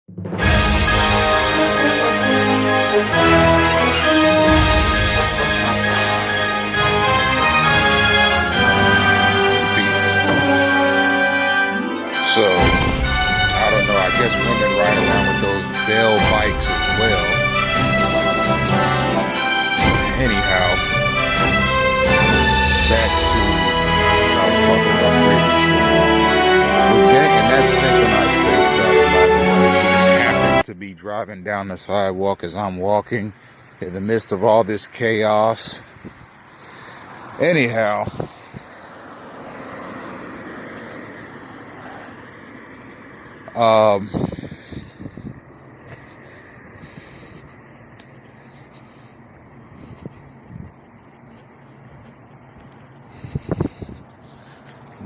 So, I don't know, I guess women ride around with those bell bikes as well. Anyhow, back to what I was talking about previously. And that synchronized space travel, by the way, she just happened to be driving down the sidewalk as I'm walking in the midst of all this chaos. Anyhow,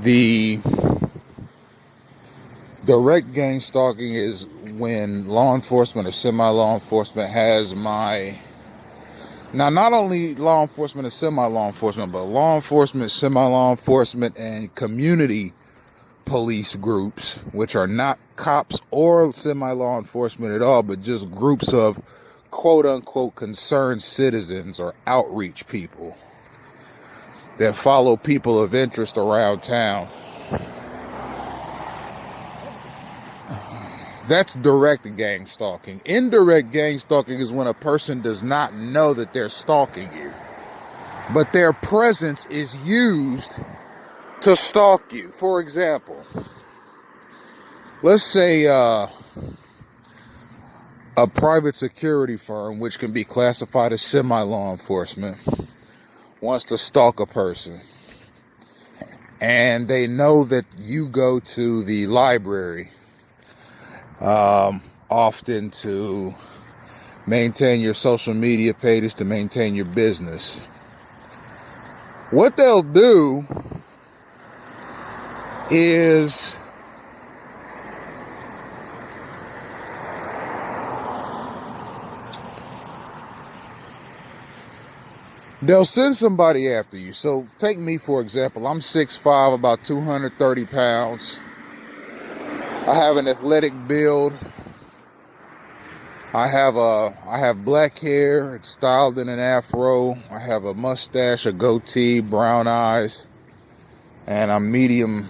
the direct gang stalking is when law enforcement or semi-law enforcement has not only law enforcement and semi-law enforcement, but law enforcement, semi-law enforcement, and community police groups, which are not cops or semi-law enforcement at all, but just groups of quote-unquote concerned citizens or outreach people that follow people of interest around town. That's direct gang stalking. Indirect gang stalking is when a person does not know that they're stalking you, but their presence is used to stalk you. For example, let's say a private security firm, which can be classified as semi-law enforcement, wants to stalk a person, and they know that you go to the library often to maintain your social media pages, to maintain your business. What they'll do is they'll send somebody after you. So take me, for example. I'm 6'5", about 230 pounds. I have an athletic build. I have black hair. It's styled in an afro. I have a mustache, a goatee, brown eyes, and I'm medium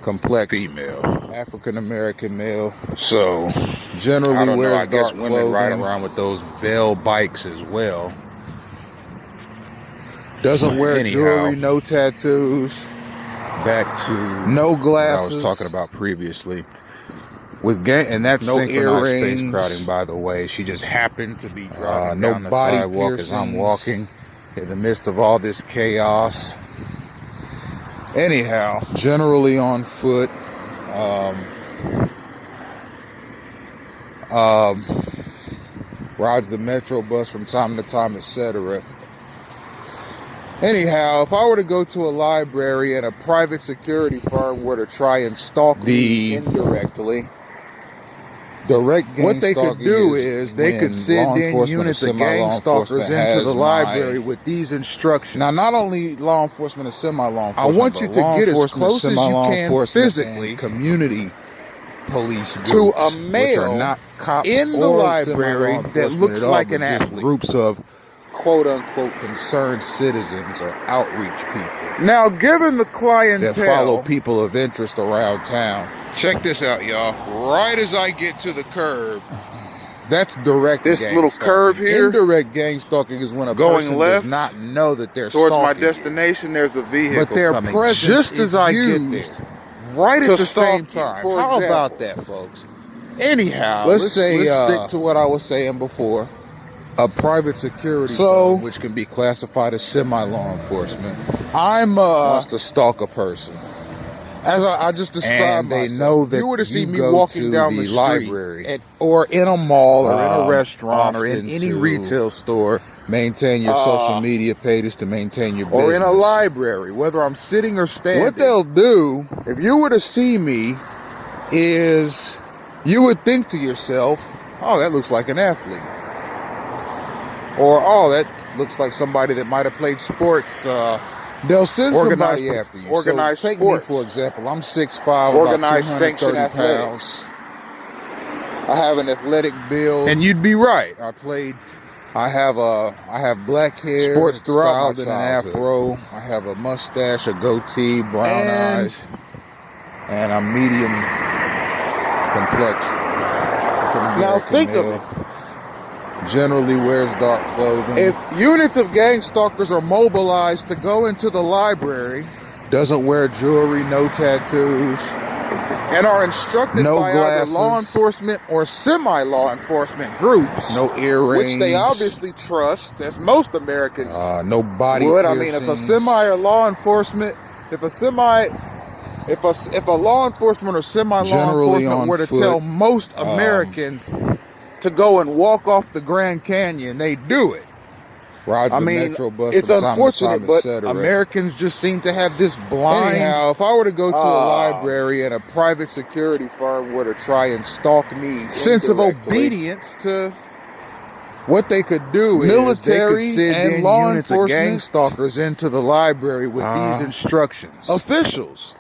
complex female, African American male. So generally wears dark clothing. Women ride around with those bell bikes as well. Doesn't wear jewelry, no tattoos. Back to no glasses. What I was talking about previously with gang, and that's no synchronized space crowding. By the way, she just happened to be driving down the sidewalk as I'm walking in the midst of all this chaos. Anyhow, generally on foot. Rides the metro bus from time to time, etc. Anyhow, if I were to go to a library and a private security firm were to try and stalk me indirectly, direct gang what they could do is they could send in units of gang stalkers into the library with these instructions. Now, not only law enforcement and semi-law enforcement, I want you to get as close as you can physically, community police groups, to a male not cops in the library that looks like an athlete. Groups of quote-unquote concerned citizens or outreach people. Now, given the clientele that follow people of interest around town, check this out, y'all. Right as I get to the curb, that's direct this gang little stalking. Curve here. Indirect gang stalking is when a person left does not know that they're towards my destination. You. There's a vehicle, but their presence just as I get there, right at the same time. How about that, folks? Anyhow, let's stick to what I was saying before. A private security firm, which can be classified as semi-law enforcement, wants to stalk a person. As I just described, and they know that if you were to see me walking down the library or in a mall or in a restaurant or in any retail store, maintain your social media pages to maintain your business. Or in a library, whether I'm sitting or standing. What they'll do, if you were to see me, is you would think to yourself, oh, that looks like an athlete. Or, oh, that looks like somebody that might have played sports. They'll send somebody after you. Organized so take sports. Me, for example. I'm 6'5", organized about 230 pounds. I have an athletic build. And you'd be right. I have black hair, sports throughout my childhood. An afro. I have a mustache, a goatee, brown eyes, and I'm medium complexion. Now think of it. Generally wears dark clothing. If units of gang stalkers are mobilized to go into the library, doesn't wear jewelry, no tattoos, and are instructed by either law enforcement or semi-law enforcement groups, no earrings, which they obviously trust, as most Americans no body would. I mean, if a semi or law enforcement, if a law enforcement or semi-law enforcement were to tell most Americans to go and walk off the Grand Canyon, they do it. I mean, it's unfortunate, but Americans just seem to have this blind... Anyhow, if I were to go to a library and a private security firm were to try and stalk me... Sense of obedience to... What they could do military is they could send and law enforcement gang stalkers into the library with these instructions. Officials.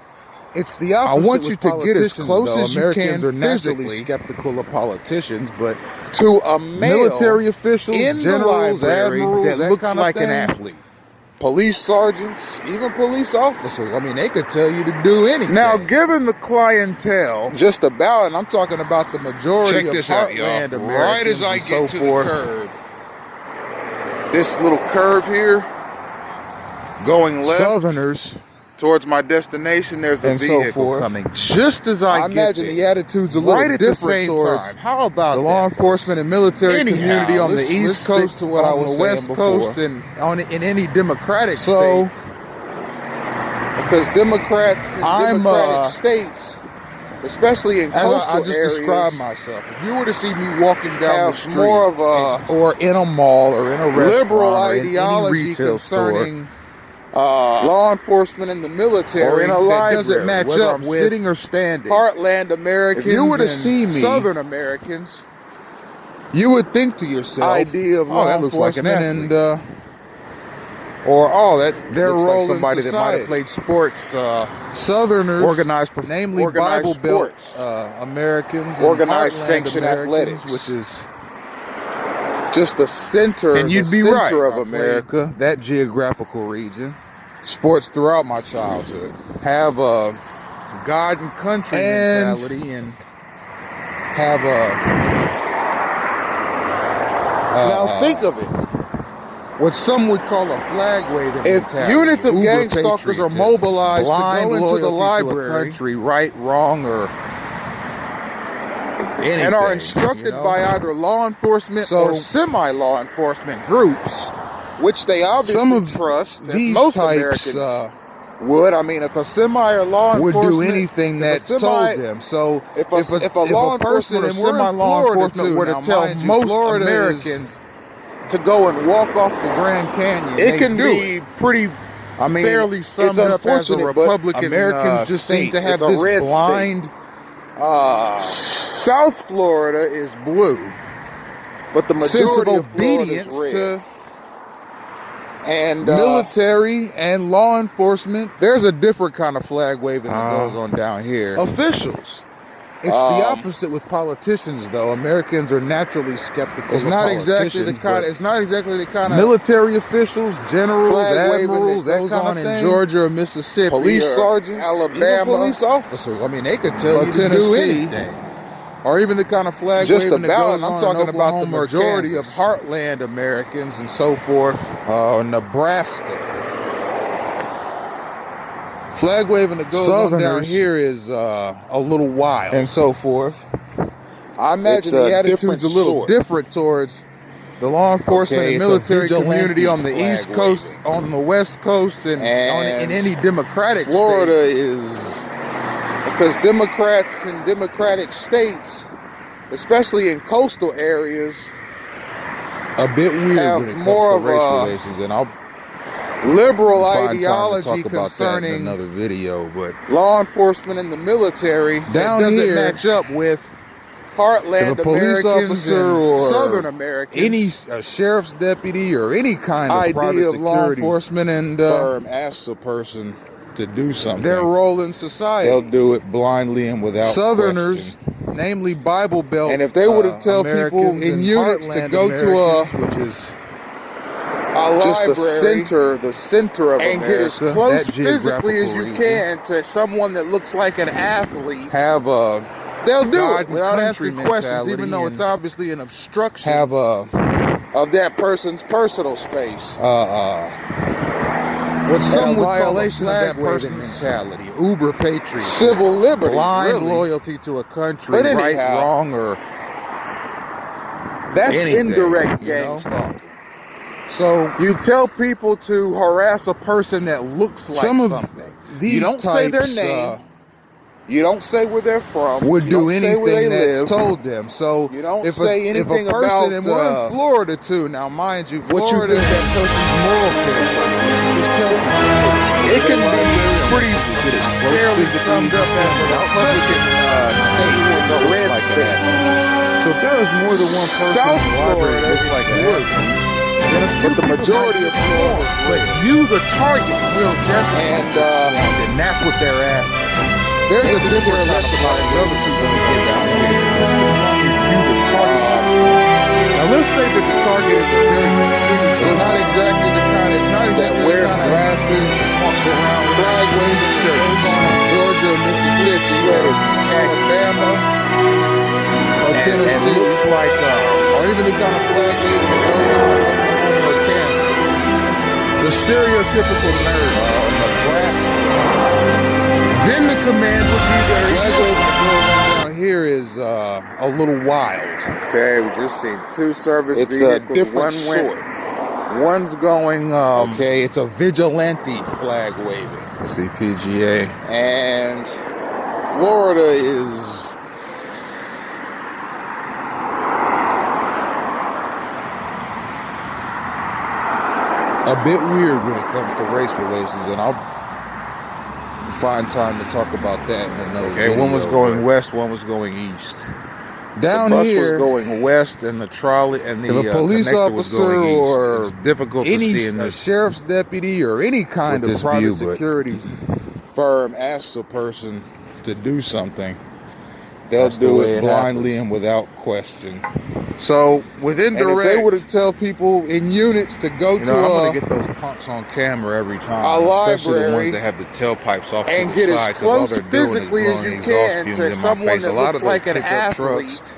It's the opposite. I want you to get as close as you can. Are naturally skeptical of politicians, but to a military official, generals, admirals, that looks like an athlete, police sergeants, even police officers. I mean, they could tell you to do anything. Now, given the clientele, just about, and I'm talking about the majority of heartland Americans, right as I get to the curve, this little curve here, going left, Southerners. Towards my destination, there's a vehicle coming. Just as I imagine the attitude's a little different towards how about the law enforcement and military community on the East Coast to what I was saying West Coast and in any democratic state. Because Democrats in democratic states, especially in coastal areas, I just described myself. If you were to see me walking down the street, more of or in a mall or in a restaurant, liberal ideology concerning law enforcement and the military, or in a library, doesn't match up with sitting or standing. Heartland Americans, if you were to see me, Southern Americans, you would think to yourself, idea of law that looks like an athlete. And that they're looks like somebody that might have played sports. Southerners, organized, namely Bible Belt Americans, organized sanctioned athletics, which is just the center, and you'd be right, of America, that geographical region. Sports throughout my childhood. Have a God and country mentality, and have now think of it. What some would call a flag waving mentality. If units of gang stalkers are mobilized to go into the library, to a country, right, wrong, or anything, and are instructed by either law enforcement or semi-law enforcement groups, which they obviously trust, as most Americans would. I mean, if a semi or law enforcement would do anything that's told them. So if a law enforcement or semi-law enforcement were to tell most Americans to go and walk off the Grand Canyon, it can be pretty... I mean, fairly summed up as a Republican. Americans just seem to have this blind... South Florida is blue, but the majority sense of obedience to and military and law enforcement. There's a different kind of flag waving that goes on down here. Officials. It's the opposite with politicians, though. Americans are naturally skeptical. It's not exactly the kind. It's not exactly the kind of military officials, generals, admirals that goes on in Georgia or Mississippi. Police sergeants, Alabama, police officers. I mean, they could tell you to do anything. Or even the kind of flag waving that goes on. I'm talking about the majority of heartland Americans and so forth. Nebraska. Flag waving that goes on down here is a little wild and so forth. I imagine the attitude's a little different towards the law enforcement and military community on the East Coast, on the West Coast, and in any democratic state. Florida is, because Democrats in democratic states, especially in coastal areas, a bit weird have when it comes more to race relations, and I'll liberal ideology concerning another video, but law enforcement and the military down doesn't here match up with heartland police officer or Southern Americans, any sheriff's deputy or any kind of idea of law enforcement. And firm asks a person, to do something. Their role in society. They'll do it blindly and without Southerners, question. namely Bible Belt, and if they were to tell people in units to go to which is just the center of and America, get as close physically as you region, can to someone that looks like an athlete, have a they'll do God it without and asking country questions, even though mentality it's obviously an obstruction have a of that person's personal space. what some would violation call of a that flag-waving person's mentality, uber patriotism, civil liberty, blind really. loyalty to a country, But right, anyhow, wrong, or that's anything, indirect you know? gang-stalking. So You tell people to harass a person that looks like some of something. these You don't say their types, name. You don't say where they're from. would You do don't say where anything they that's live. told them. So You don't if say anything if a person, about, and we're in Florida too. Now, mind you, what you Florida think that person's moral character is. Just tell people, It can be pretty get as close fairly physically summed up as a Republican state with a red like state. that. So if there is more than one person South in the library that Florida looks is like an worse. athlete, But the majority of Florida is but red. you, the target, will definitely And that's what they're after. there's a They could care difference less about about the other people who get down here. If you, the target. Now let's say that the target is a very skinny. It's not exactly the kind. It's not that exactly wears the kind of glasses, walks around flag waving shirts. Georgia, Mississippi, Alabama, or Tennessee, and looks like, or even the kind of flag waving that goes on in Oklahoma or Kansas. The stereotypical nerd or Nebraska. Then the command would be very flag waving that goes on down here is a little wild. Okay, we just seen two service It's a vehicles. different One went. sort. One's going. Okay, it's a vigilante flag waving. Let's see, PGA. And Florida is. A bit weird when it comes to race relations, and I'll find time to talk about that in another video. One was going west, one was going east. Down the bus here, was going west, and the trolley and the if a police connector was officer going east. or It's difficult to see in any this. sheriff's deputy or any kind with of this private view, but- security firm asks a person to do something, They'll that's the do way it blindly happens. and without question. So with And if indirect, they were to tell people in units to go you to know, I'm a gonna get those punks on camera every time, a especially the library ones that have the tailpipes off and to get the as side, because all close they're doing physically is as blowing you exhaust can fumes to in my someone face. that A lot looks of those like an pickup athlete, trucks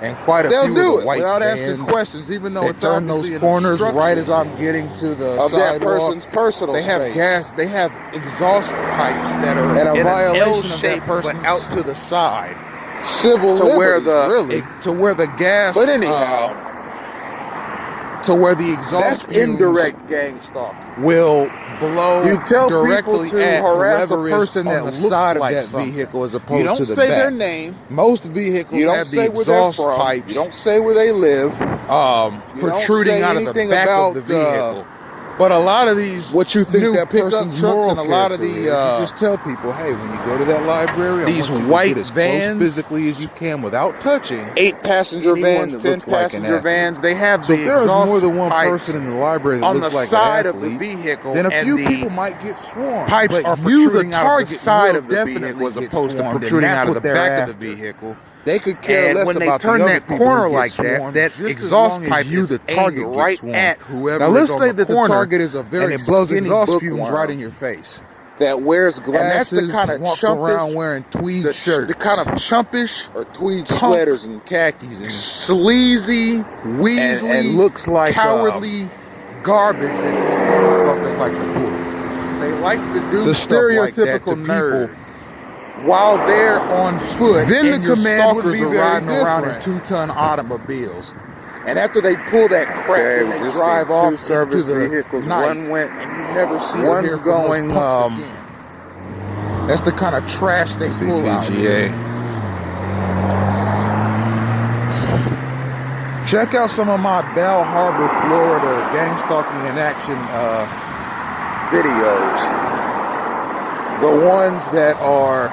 and quite a they'll few do of it the white without vans asking questions, even though that it's turn those obviously an corners obstruction right as I'm getting to the of that sidewalk. person's personal They have space. gas. They have exhaust pipes that are And a in violation an of L that shape, but person's out to the side, civil to where liberties, to where the gas. But anyhow, to where the exhaust that's fumes indirect gang-stalking. will blow You tell directly people to at harass a whoever is person on that the looks side like of that something. vehicle as opposed You don't to the say back. their name. Most vehicles You don't have the say where they're exhaust from. pipes You don't say where they live. You don't protruding say out of the anything back about, of the vehicle. But a lot of these What you think new that pickup person's trucks moral and a lot of character the is, you just tell people, hey, when you go to that library, these I want you white to get as vans, close physically as you can without touching 8-passenger anyone vans, that looks like an 10-passenger athlete. vans. They have So the if there is exhaust more than one pipes person in the library that on looks the like side an of the athlete, vehicle, then a and few the people might get swarmed. pipes but are you, the protruding out of the target, side will of the definitely vehicle as get opposed to swarmed, and protruding that's out of what the they're back of after. the vehicle. They could care And less when they about turn the other that people corner who get like that, swarmed, that just as exhaust long as pipe you, is the aimed target, right gets swarmed. at whoever Now let's is on say the that corner, the target is a very and it blows skinny exhaust fumes bookworm right in your face. that wears glasses, And that's the kind of walks chumpish, around wearing tweed shirts, the kind of chumpish or tweed punk, sweaters and khakis, and sleazy, weaselly, and looks like cowardly garbage that these gang stalkers like to pull. They like to do the stuff like that to stereotypical nerd. people while they're on foot. Then and the your command would stalkers be are very riding around in different. 2-ton automobiles. And after they pull that crap, Okay, and we they just drive seen off two into service the vehicles. night, One went, and you never see or one's hear from those going, punks again. That's the kind of trash they pull out. Check out some of my Bell Harbor, Florida gang stalking in action videos. The ones that are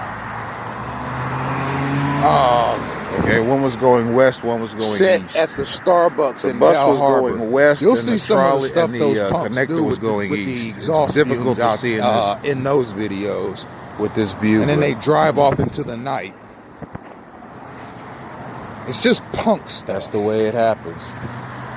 Okay, one was going west, one was going set east. at the Starbucks The in bus Bell was Harbor. going west, You'll and see the some of the trolley stuff and those the punks connector do was with going the east. exhaust It's difficult fumes to out, see in those videos with this view. And then they drive off into the night. It's just punk stuff. That's the way it happens.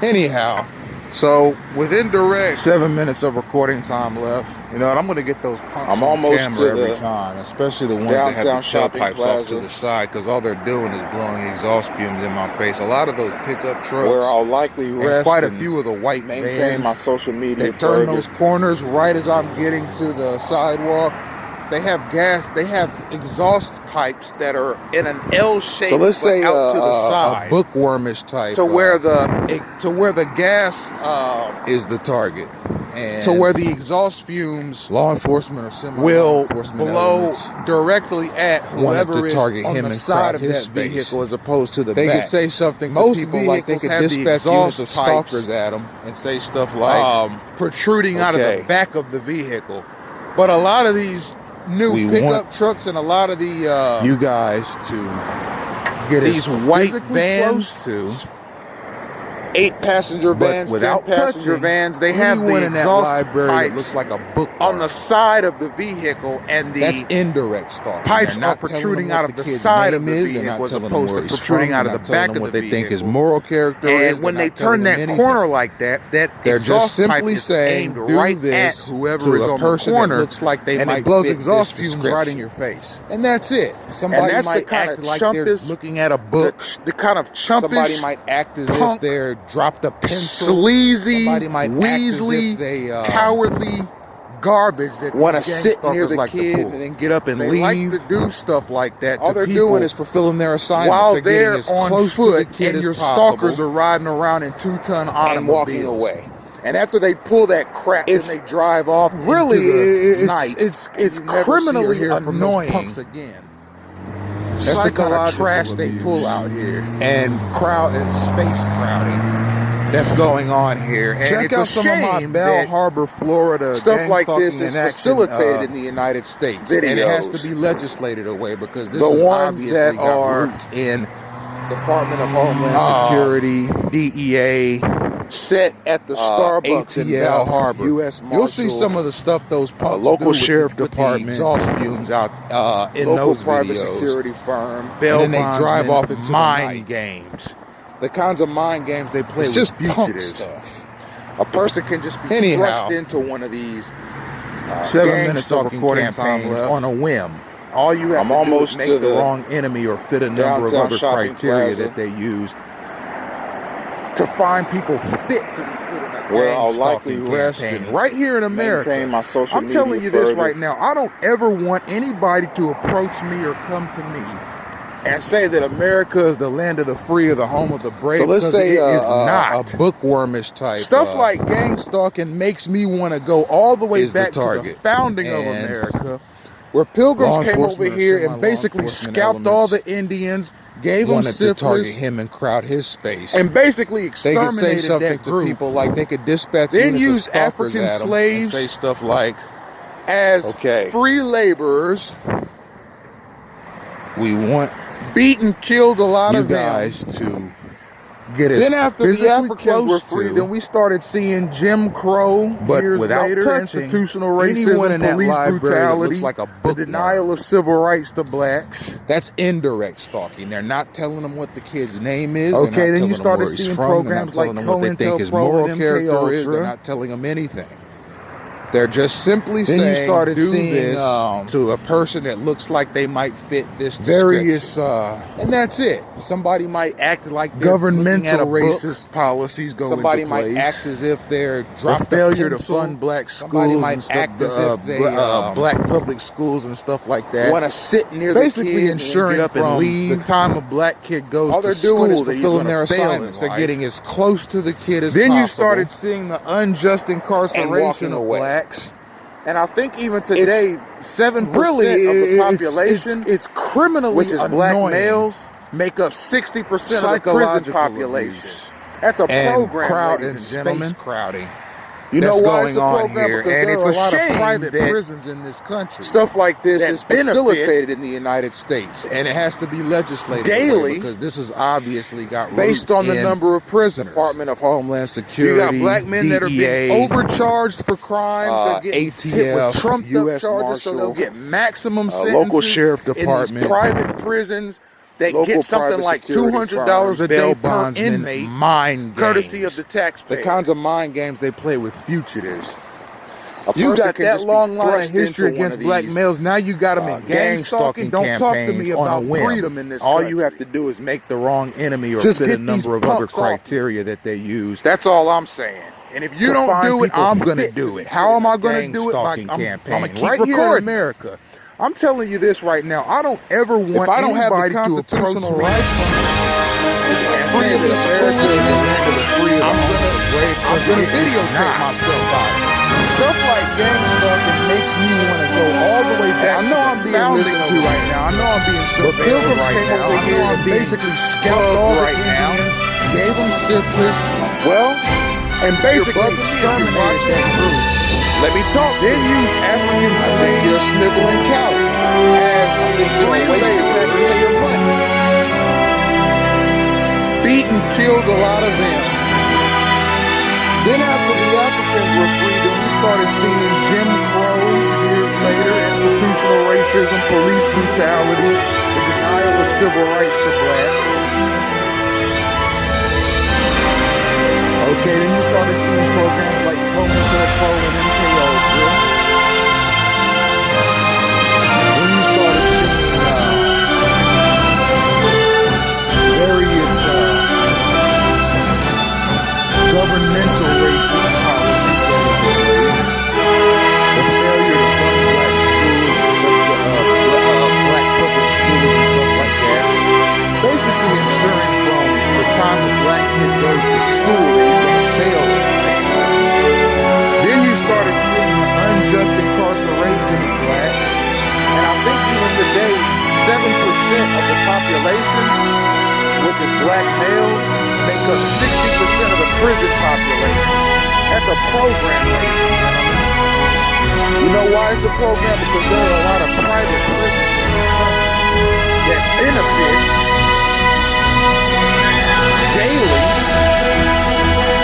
Anyhow, So with indirect, 7 minutes of recording time left. You know what? I'm going to get those punks I'm on almost camera to every the time, especially the ones that have the downtown shopping tailpipes off to plaza. the side, because all they're doing is blowing exhaust fumes in my face. A lot of those pickup trucks, where I'll likely and rest quite a and few of the white maintain vans, my social media. they turn further. those corners right as I'm getting to the sidewalk. They have exhaust pipes that are in an L shape, So let's say out to the side, a bookwormish type, to where the gas is the target, and to where the exhaust fumes law enforcement or semi will enforcement blow elements directly at wanted whoever to is target on him the and side crowd of his that space. vehicle, as opposed to the They back. could say something Most to people like they vehicles could have the dispatch exhaust units of pipes, stalkers at them and say stuff like, protruding out of the Okay. back of the vehicle. But a lot of these new We pickup want trucks and a lot of the you guys to get these as white physically vans, close to 8-passenger but vans, without 10-passenger touching vans, they have anyone the in that exhaust library that pipes looks like a book on the side of the vehicle, and the That's indirect stalking. pipes They're are not protruding telling them out what of the kid's side of name the is. They're vehicle not as telling them opposed where to he's protruding from. out They're of not the back telling them of what the they think his vehicle. moral character is. And when They're they not turn telling that them corner anything. like that They're just exhaust pipe simply is saying, aimed do right this at whoever to is a on the person that corner, looks like they and might it blows fit exhaust this fumes right in description. your face. And that's it. Somebody that's the might kind act of like they're chumpist- looking at a book. The kind of chumpish, Somebody might act as punk, if they're dropped a pencil. sleazy, Somebody might weaselly, act as if they cowardly garbage that want to these sit near gangstalkers the like to kid pull. and then get up and They leave. like to do stuff like that. All to they're people doing is fulfilling their assignments. while they're they're getting as on close foot, to the kid and as your possible stalkers are riding around in 2-ton automobiles and walking away. And after they pull that crap, then they drive off. Really, into the it's night, it's and you never criminally see or hear from those annoying. punks again. That's the kind of trash they abuse pull out here, and crowd and space crowding that's going on here. And Check it's out a some of my shame Bell that Harbor, Florida stuff like this Gang-stalking is in action, facilitated in the United States, and it has videos. to be legislated away because this The is ones obviously that got are roots in Department of Homeland Security, DEA, set at the Starbucks in Bell ATL, Harbor. U.S. Marshal, You'll see some of the stuff those punks local do sheriff with the department, exhaust fumes out in local those private videos. security firm, Bail and then they drive off into the mind night. games. The kinds of mind games they play It's with just punk fugitives. stuff. A person can just be Anyhow, thrust into one of these 7 minutes of gang-stalking recording time campaigns left on a whim. All you have I'm to do almost is make to the the wrong enemy or fit a number of downtown other shopping criteria plaza. that they use to find people fit to be put in a Where I'll likely gang-stalking rest campaign. and Right here in America. maintain my social I'm media telling you this further. right now. I don't ever want anybody to approach me or come to me and say that America is the land of the free or the home of the brave. So let's because say it is not. a bookwormish type Stuff like gang stalking makes me want to go all the way is the back to the target. founding of And America, where pilgrims law came over enforcement or here and semi-law basically enforcement scalped all the elements Indians, gave them wanted to target syphilis, him and crowd his space. and basically They could say exterminated something that to group people like they could dispatch Then units of use stalkers African at 'em slaves and say stuff like, as Okay. free laborers, "We want beat and killed a lot you of them. guys to get as Then after the physically Africans were close free, to, then we started seeing Jim Crow but years without later, touching institutional anyone racism, in that police library that brutality, looks like a the bookworm. denial of civil rights to blacks. That's indirect stalking. They're not telling them what the kid's name is. They're Okay, not then you telling them started where he's seeing from. They're not programs telling like them what they think his moral COINTELPRO and character is. MK They're not telling them anything. They're just simply Then saying, you started do seeing, this to a person that looks like they might fit this various description. And that's it. Somebody might act like they're looking at a governmental book. racist policies go Somebody into might place. act as if they're The dropped failure a to pencil. fund black schools Somebody might and stuff, act as if they black public schools and stuff like that. want to sit near Basically the kid and ensuring get up and from leave. the time a black kid goes All to they're school doing is that he's fulfilling gonna their fail in assignments. They're life. getting as close to the kid as Then possible. you started seeing the unjust incarceration of away. blacks. And I think even today, 7% really, of the it's- population, it's criminally which is black annoying. males, make up 60% of the prison Psychological population. abuse. That's a and program, crowd ladies and and gentlemen. space crowding. You know that's why going it's a on program? here, Because and there it's are a a lot of shame private that prisons in this country. stuff like this that is benefit facilitated in the United States, and it has to be legislated daily because this has obviously got based roots on the in number of prisoners. Department of Homeland You Security, got black men that are being DEA, overcharged for crimes. They're getting hit ATF, with trumped up US charges, so they'll Marshal, get maximum sentences local sheriff in these department, private prisons that local get something private like security $200 a bail day per bondsmen, inmate, mind courtesy games. of the taxpayer. The kinds of mind games they play with fugitives. You got that long line of history against black males. Now you got them in gang-stalking. Don't talk to me about freedom in this All country. you have to do is make the wrong enemy or Just fit a get these number of other punks off. criteria that they use. That's all I'm saying. And if you To don't find do it, people I'm going to fit do to it. be How am I in a going to do it? gang-stalking I'm campaign. going to keep Right here in recording. America. I'm telling you this right now. I don't ever want If I don't have the anybody to approach constitutional me. right, Free of this foolishness. I'm going to videotape myself out. Stuff like gang-stalking makes me want to go all the way back. I know I'm being listened to right now. I know I'm being surveilled right now. I know I'm basically scalped all right now. Gave them syphilis. Well, and basically exterminated exterminated that group. Let me talk. Then use African slaves, you're a sniveling coward. as free labor to pay your money. Beat and killed a lot of them. Then after the Africans were free, then we started seeing Jim Crow years later, institutional racism, police brutality, the denial of civil rights to blacks. Okay, then you started seeing programs like Pro and MK Ultra. Then you started seeing various governmental racist policies that were put in place. The failure to fund black schools and stuff, black public schools and stuff like that. Basically ensuring from the time a black kid goes to school that he's going to fail everything. Then you started seeing unjust incarceration of blacks. And I think even today, 7% of the population, which is black males, make up 60% of the prison population. That's a program, ladies and gentlemen. You know why it's a program? Because there are a lot of private prisons that benefit daily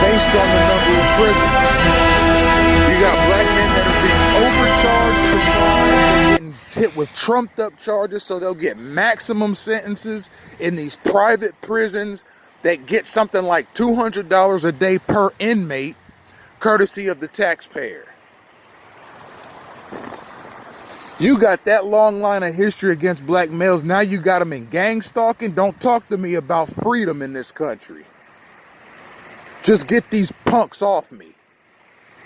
based on the number of prisons. You got black men that are being overcharged for crimes, they're getting hit with trumped up charges, so they'll get maximum sentences in these private prisons that get something like $200 a day per inmate, courtesy of the taxpayer. You got that long line of history against black males. Now you got them in gang stalking. Don't talk to me about freedom in this country. Just get these punks off me.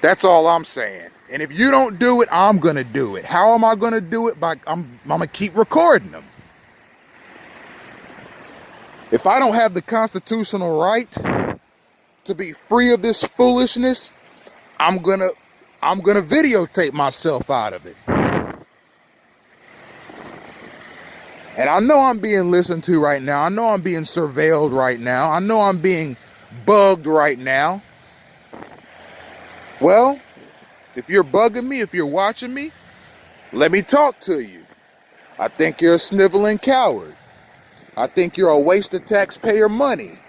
That's all I'm saying. And if you don't do it, I'm going to do it. How am I going to do it? I'm going to keep recording them. If I don't have the constitutional right to be free of this foolishness, I'm gonna videotape myself out of it. And I know I'm being listened to right now. I know I'm being surveilled right now. I know I'm being bugged right now. Well, if you're bugging me, if you're watching me, let me talk to you. I think you're a sniveling coward. I think you're a waste of taxpayer money.